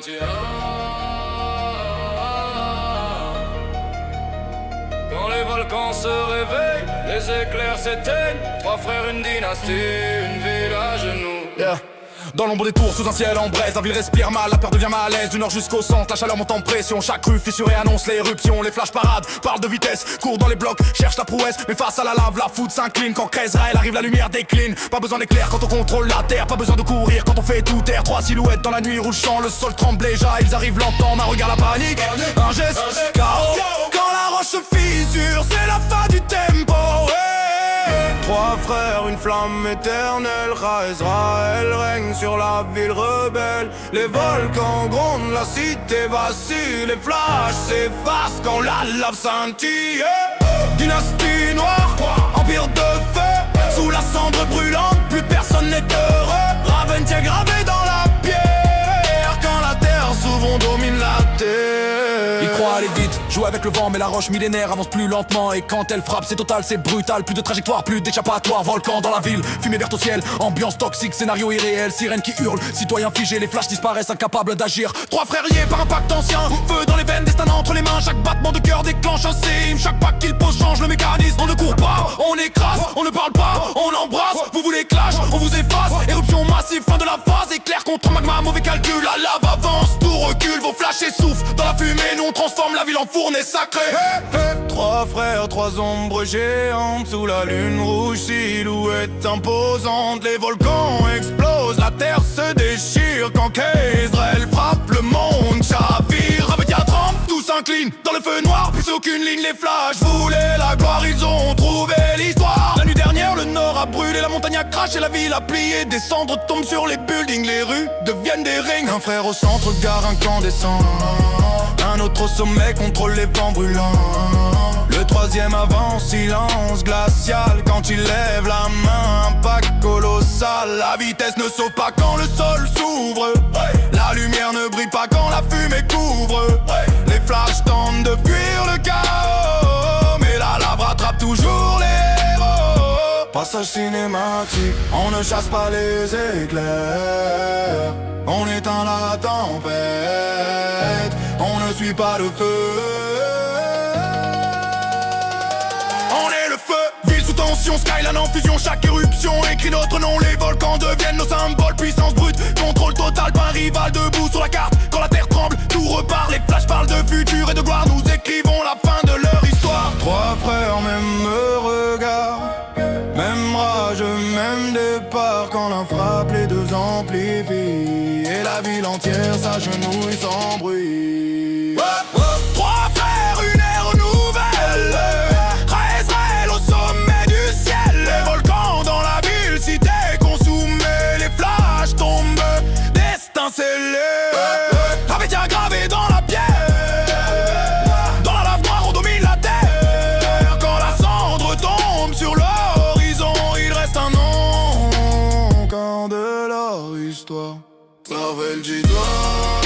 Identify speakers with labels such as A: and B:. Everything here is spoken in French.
A: Valentia. Quand les volcans se réveillent, les éclairs s'éteignent. Trois frères, une dynastie, une ville à genoux.
B: Yeah. Dans l'ombre des tours, sous un ciel en braise, la ville respire mal, la peur devient malaise. Du nord jusqu'au centre, la chaleur monte en pression. Chaque rue fissurée annonce l'éruption. Les flashs parades parlent de vitesse, courent dans les blocs, cherchent la prouesse. Mais face à la lave, la foudre s'incline. Quand Kresrael arrive, la lumière décline. Pas besoin d'éclair quand on contrôle la terre. Pas besoin de courir quand on fait tout taire. Trois silhouettes dans la nuit rouge champ, le sol tremble déjà. Ils arrivent lentement, un regard la panique. Un geste, chaos. Quand la roche se fissure, c'est la fin du tempo. Trois frères, une flamme éternelle, Kresrael règne sur la ville rebelle. Les volcans grondent, la cité vacille. Les flashs s'effacent quand la lave scintille. Dynastie noire, empire de feu. Sous la cendre brûlante, plus personne n'est heureux. Raventia gravé dans la pierre. Quand la terre s'ouvre, on domine la terre. Ils croient aller vite, jouent avec le vent, mais la roche millénaire avance plus lentement. Et quand elle frappe, c'est total, c'est brutal. Plus de trajectoire, plus d'échappatoire. Volcan dans la ville, fumée verte au ciel. Ambiance toxique, scénario irréel. Sirène qui hurle, citoyens figés. Les flashs disparaissent, incapables d'agir. Trois frères liés par un pacte ancien. Feu dans les veines, destin entre les mains. Chaque battement de cœur déclenche un séisme. Chaque pas qu'il pose change le mécanisme. On ne court pas, on écrase, on ne parle pas, on embrasse. Vous voulez clash, on vous efface. Éruption massive, fin de la phase. Éclair contre magma, mauvais calcul. La lave avance, tout recule, vos flashs essoufflent. Dans la fumée, nous on transforme la ville en fournée sacrée. Trois frères, trois ombres géantes. Sous la lune rouge, silhouette imposante. Les volcans explosent, la terre se déchire. Quand Kresrael frappe, le monde chavire. Raventia tremble, tout s'incline dans le feu noir. Plus aucune ligne, les flashs voulaient la gloire. Ils ont trouvé l'histoire. La nuit dernière, le nord a brûlé, la montagne a craché, la ville a plié. Des cendres tombent sur les buildings, les rues deviennent des rings. Un frère au centre, gare incandescent. Un autre au sommet contrôle les vents brûlants. Le troisième avance, silence glacial. Quand il lève la main, impact colossal. La vitesse ne sauve pas quand le sol s'ouvre. La lumière ne brille pas quand la fumée couvre. Les flashs tentent de fuir le chaos, mais la lave rattrape toujours les héros. Passage cinématique, on ne chasse pas les éclairs. On éteint la tempête, on ne suit pas le feu. On est le feu, ville sous tension, skyline en fusion. Chaque éruption écrit notre nom. Les volcans deviennent nos symboles, puissance brute. Contrôle total, pas un rival debout sur la carte. Quand la terre tremble, tout repart. Les flashs parlent de futur et de gloire. Nous écrivons la fin de leur histoire. Trois frères, même regard, même rage, même départ. Quand l'un frappe, les deux amplifient. Et la ville entière s'agenouille sans bruit. Trois frères, une ère nouvelle. Kresrael au sommet du ciel. Les volcans dans la ville, cité consumée. Les flashs tombent, destin scellé. Raventia gravé dans la pierre. Dans la lave noire, on domine la terre. Quand la cendre tombe sur l'horizon, il reste un nom. Quand de leur histoire, Marvel, dis-toi.